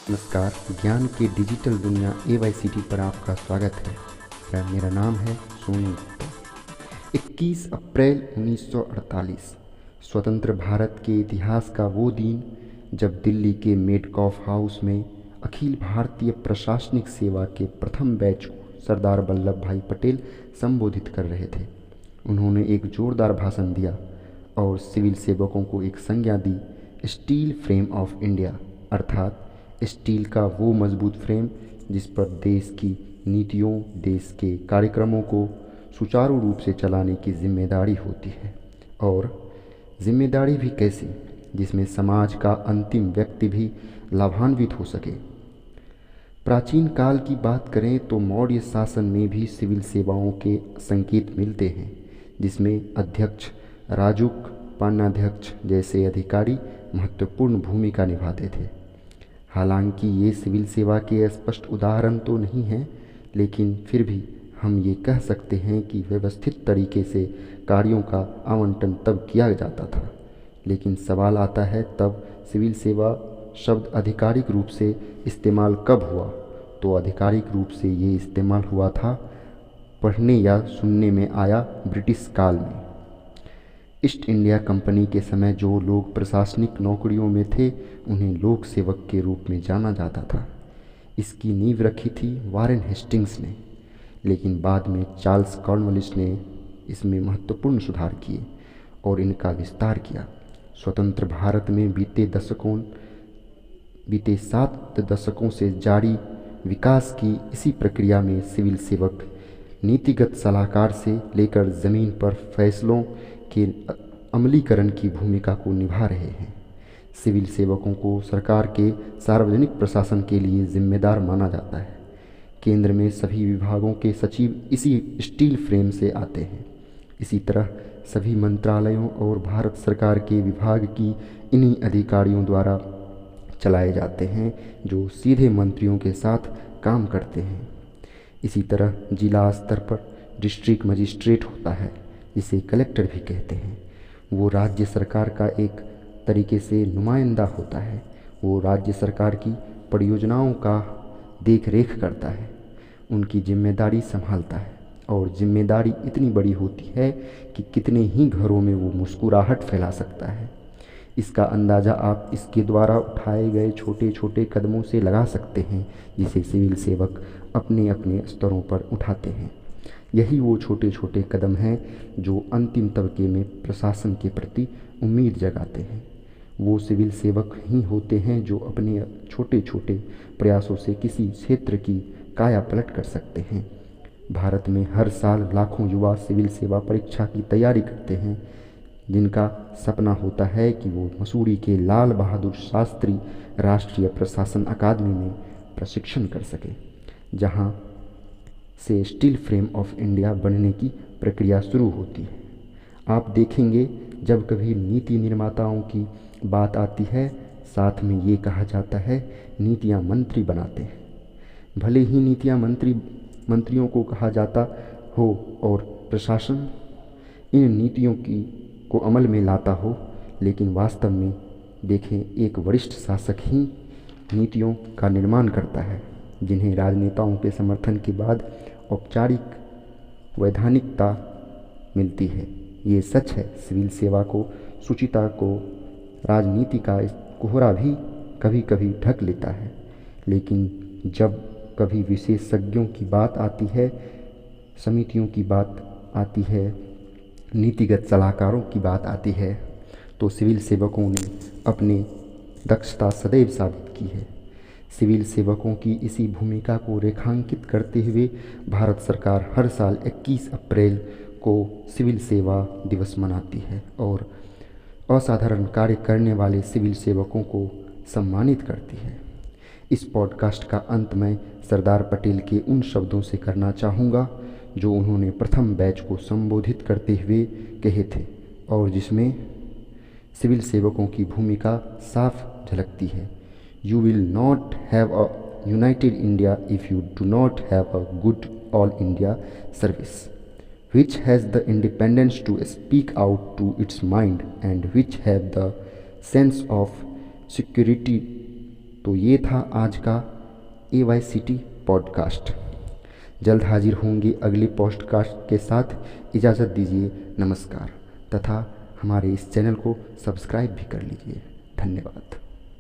नमस्कार। ज्ञान की डिजिटल दुनिया AYCT पर आपका स्वागत है। मेरा नाम है सोनू गुप्ता। 21 अप्रैल 1948 स्वतंत्र भारत के इतिहास का वो दिन जब दिल्ली के मेडकॉफ हाउस में अखिल भारतीय प्रशासनिक सेवा के प्रथम बैच को सरदार वल्लभ भाई पटेल संबोधित कर रहे थे। उन्होंने एक जोरदार भाषण दिया और सिविल सेवकों को एक संज्ञा दी, स्टील फ्रेम ऑफ इंडिया, अर्थात स्टील का वो मजबूत फ्रेम जिस पर देश की नीतियों, देश के कार्यक्रमों को सुचारू रूप से चलाने की जिम्मेदारी होती है। और जिम्मेदारी भी कैसी, जिसमें समाज का अंतिम व्यक्ति भी लाभान्वित हो सके। प्राचीन काल की बात करें तो मौर्य शासन में भी सिविल सेवाओं के संकेत मिलते हैं, जिसमें अध्यक्ष, राजुक, पान्याध्यक्ष जैसे अधिकारी महत्वपूर्ण भूमिका निभाते थे। हालांकि ये सिविल सेवा के स्पष्ट उदाहरण तो नहीं हैं, लेकिन फिर भी हम ये कह सकते हैं कि व्यवस्थित तरीके से कार्यों का आवंटन तब किया जाता था। लेकिन सवाल आता है, तब सिविल सेवा शब्द आधिकारिक रूप से इस्तेमाल कब हुआ? तो आधिकारिक रूप से ये इस्तेमाल हुआ था पढ़ने या सुनने में आया ब्रिटिश काल में। ईस्ट इंडिया कंपनी के समय जो लोग प्रशासनिक नौकरियों में थे उन्हें लोक सेवक के रूप में जाना जाता था। इसकी नींव रखी थी वारेन हेस्टिंग्स ने, लेकिन बाद में चार्ल्स कॉर्नवालिस ने इसमें महत्वपूर्ण सुधार किए और इनका विस्तार किया। स्वतंत्र भारत में बीते 7 दशकों से जारी विकास की इसी प्रक्रिया में सिविल सेवक नीतिगत सलाहकार से लेकर ज़मीन पर फैसलों के अमलीकरण की भूमिका को निभा रहे हैं। सिविल सेवकों को सरकार के सार्वजनिक प्रशासन के लिए जिम्मेदार माना जाता है। केंद्र में सभी विभागों के सचिव इसी स्टील फ्रेम से आते हैं। इसी तरह सभी मंत्रालयों और भारत सरकार के विभाग की इन्हीं अधिकारियों द्वारा चलाए जाते हैं, जो सीधे मंत्रियों के साथ काम करते हैं। इसी तरह जिला स्तर पर डिस्ट्रिक्ट मजिस्ट्रेट होता है, जिसे कलेक्टर भी कहते हैं। वो राज्य सरकार का एक तरीके से नुमाइंदा होता है। वो राज्य सरकार की परियोजनाओं का देख रेख करता है, उनकी जिम्मेदारी संभालता है। और जिम्मेदारी इतनी बड़ी होती है कि कितने ही घरों में वो मुस्कुराहट फैला सकता है। इसका अंदाज़ा आप इसके द्वारा उठाए गए छोटे छोटे कदमों से लगा सकते हैं, जिसे सिविल सेवक अपने अपने स्तरों पर उठाते हैं। यही वो छोटे छोटे कदम हैं जो अंतिम तबके में प्रशासन के प्रति उम्मीद जगाते हैं। वो सिविल सेवक ही होते हैं जो अपने छोटे छोटे प्रयासों से किसी क्षेत्र की काया पलट कर सकते हैं। भारत में हर साल लाखों युवा सिविल सेवा परीक्षा की तैयारी करते हैं, जिनका सपना होता है कि वो मसूरी के लाल बहादुर शास्त्री राष्ट्रीय प्रशासन अकादमी में प्रशिक्षण कर सके, जहाँ से स्टील फ्रेम ऑफ इंडिया बनने की प्रक्रिया शुरू होती है। आप देखेंगे, जब कभी नीति निर्माताओं की बात आती है, साथ में ये कहा जाता है नीतियाँ मंत्री बनाते हैं। भले ही नीतियाँ मंत्रियों को कहा जाता हो और प्रशासन इन नीतियों को अमल में लाता हो, लेकिन वास्तव में देखें, एक वरिष्ठ शासक ही नीतियों का निर्माण करता है, जिन्हें राजनेताओं के समर्थन के बाद औपचारिक वैधानिकता मिलती है। ये सच है, सिविल सेवा को, शुचिता को राजनीति का कोहरा भी कभी कभी ढक लेता है। लेकिन जब कभी विशेषज्ञों की बात आती है, समितियों की बात आती है, नीतिगत सलाहकारों की बात आती है, तो सिविल सेवकों ने अपनी दक्षता सदैव साबित की है। सिविल सेवकों की इसी भूमिका को रेखांकित करते हुए भारत सरकार हर साल 21 अप्रैल को सिविल सेवा दिवस मनाती है और असाधारण कार्य करने वाले सिविल सेवकों को सम्मानित करती है। इस पॉडकास्ट का अंत मैं सरदार पटेल के उन शब्दों से करना चाहूँगा जो उन्होंने प्रथम बैच को संबोधित करते हुए कहे थे, और जिसमें सिविल सेवकों की भूमिका साफ झलकती है। You will not have a united India if you do not have a good all India service, which has the independence to speak out to its mind and which have the sense of security तो ये था आज का AYCT podcast. जल्द हाजिर होंगे अगले podcast के साथ। इजाज़त दीजिए, नमस्कार, तथा हमारे इस चैनल को सब्सक्राइब भी कर लीजिए। धन्यवाद।